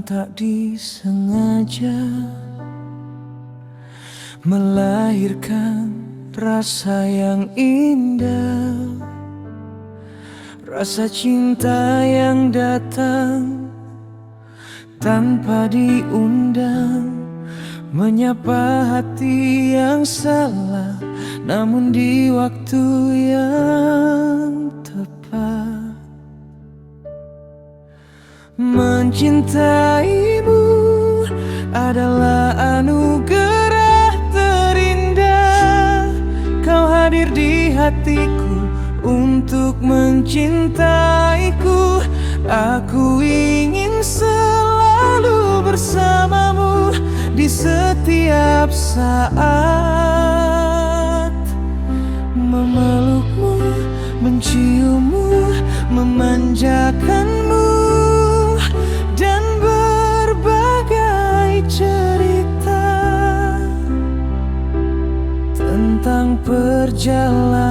tak disengaja melahirkan rasa yang indah, rasa cinta yang datang tanpa diundang, menyapa hati yang salah namun di waktu yang tepat. Mencintaimu adalah anugerah terindah. Kau hadir di hatiku untuk mencintaiku. Aku ingin selalu bersamamu di setiap saat, memelukmu, menciummu, memanjakanmu, dan berbagai cerita tentang perjalanan